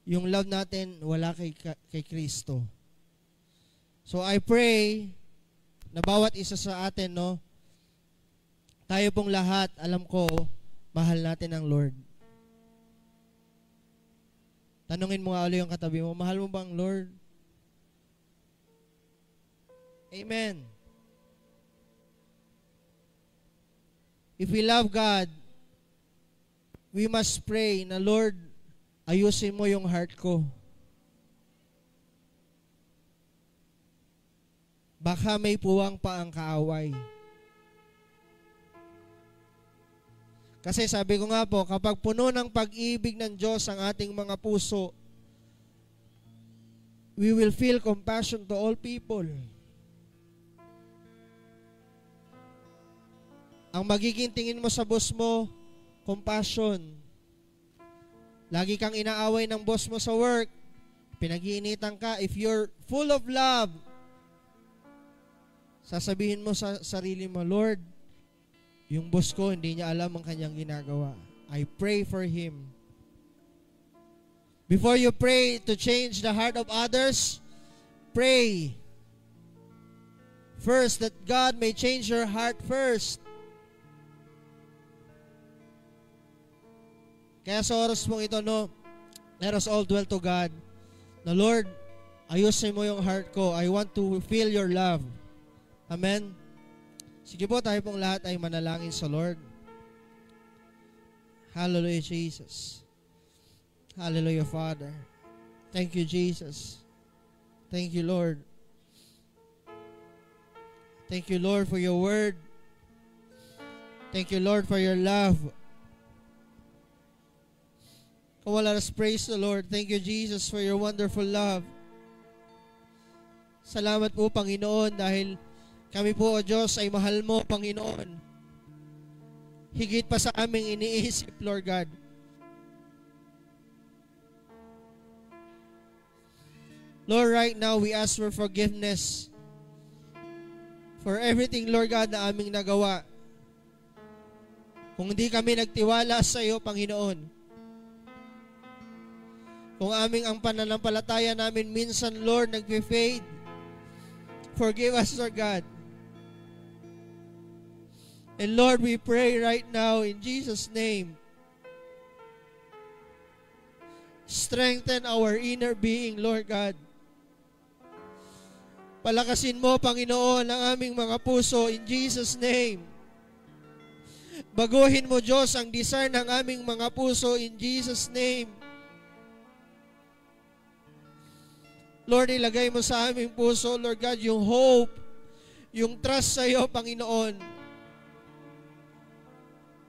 yung love natin wala kay Kristo. So I pray na bawat isa sa atin, no, tayo pong lahat, alam ko, mahal natin ang Lord. Tanungin mo nga ulit yung katabi mo, mahal mo ba ang Lord? Amen. If we love God, we must pray na, Lord, ayusin mo yung heart ko. Baka may puwang pa ang kaaway. Kasi sabi ko nga po, kapag puno ng pag-ibig ng Diyos ang ating mga puso, we will feel compassion to all people. Ang magiging tingin mo sa boss mo, compassion. Lagi kang inaaway ng boss mo sa work, pinag-iinitan ka. If you're full of love, sasabihin mo sa sarili mo, Lord, yung boss ko, hindi niya alam ang kanyang ginagawa. I pray for him. Before you pray to change the heart of others, pray first that God may change your heart first. Kaya sa oras mong ito, no, let us all dwell to God. Na Lord, ayusin mo yung heart ko. I want to feel your love. Amen. Sige po, tayo pong lahat ay manalangin sa Lord. Hallelujah, Jesus. Hallelujah, Father. Thank you, Jesus. Thank you, Lord. Thank you, Lord, for your word. Thank you, Lord, for your love. Come on, let us praise the Lord. Thank you, Jesus, for your wonderful love. Salamat po, Panginoon, dahil kami po, O Diyos, ay mahal mo, Panginoon. Higit pa sa aming iniisip, Lord God. Lord, right now, we ask for forgiveness for everything, Lord God, na aming nagawa. Kung hindi kami nagtiwala sa iyo, Panginoon. Kung aming ang pananampalataya namin minsan, Lord, nag-fade. Forgive us, Lord God. And Lord, we pray right now in Jesus' name, strengthen our inner being, Lord God. Palakasin mo, Panginoon, ang aming mga puso in Jesus' name. Baguhin mo, Diyos, ang desire ng aming mga puso in Jesus' name. Lord, ilagay mo sa aming puso, Lord God, yung hope, yung trust sa iyo, Panginoon.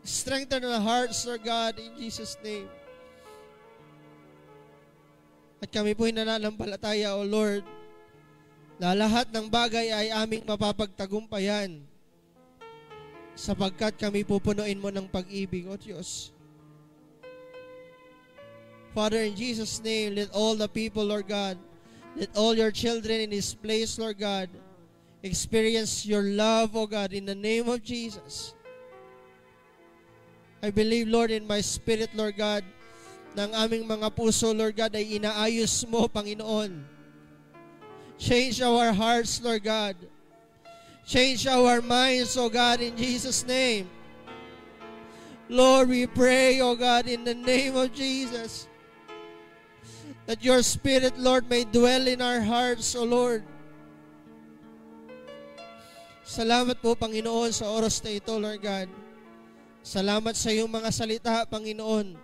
Strengthen our hearts, Lord God, in Jesus' name. At kami po'y nananampalataya, O Lord, na lahat ng bagay ay aming mapapagtagumpayan sapagkat kami pupunuin mo ng pag-ibig, O Diyos. Father, in Jesus' name, let all the people, Lord God, let all your children in this place, Lord God, experience your love, O God, in the name of Jesus. I believe, Lord, in my spirit, Lord God, ng aming mga puso, Lord God, ay inaayos mo, Panginoon. Change our hearts, Lord God. Change our minds, O God, in Jesus' name. Lord, we pray, O God, in the name of Jesus, that your Spirit, Lord, may dwell in our hearts, O Lord. Salamat po, Panginoon, sa oras na ito, Lord God. Salamat sa iyong mga salita, Panginoon.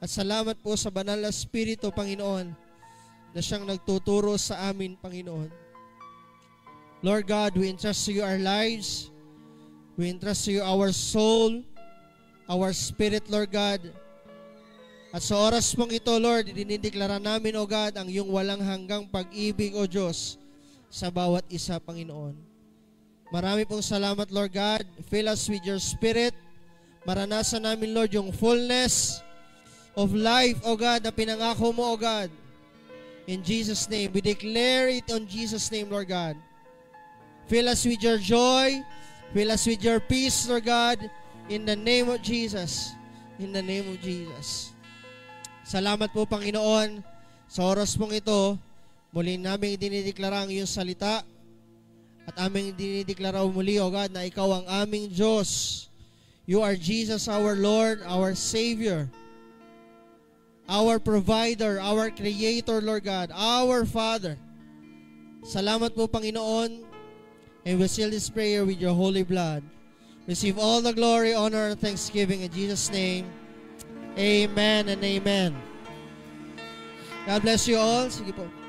At salamat po sa banal na Espiritu, Panginoon, na siyang nagtuturo sa amin, Panginoon. Lord God, we entrust to you our lives. We entrust to you our soul, our spirit, Lord God. At sa oras mong ito, Lord, dinideklara namin, O God, ang iyong walang hanggang pag-ibig, O Diyos, sa bawat isa, Panginoon. Marami pong salamat, Lord God. Fill us with your Spirit. Maranasan namin, Lord, yung fullness of life, O God, na pinangako mo, O God. In Jesus' name, we declare it on Jesus' name, Lord God. Fill us with your joy. Fill us with your peace, Lord God. In the name of Jesus. In the name of Jesus. Salamat po, Panginoon. Sa oras mong ito, muli namin dinideklara ang iyong salita. At aming dinideklara muli, O God, na ikaw ang aming Diyos. You are Jesus, our Lord, our Savior, our provider, our creator, Lord God, our Father. Salamat po, Panginoon. And we seal this prayer with your holy blood. Receive all the glory, honor, and thanksgiving in Jesus' name. Amen and amen. God bless you all. Sige po.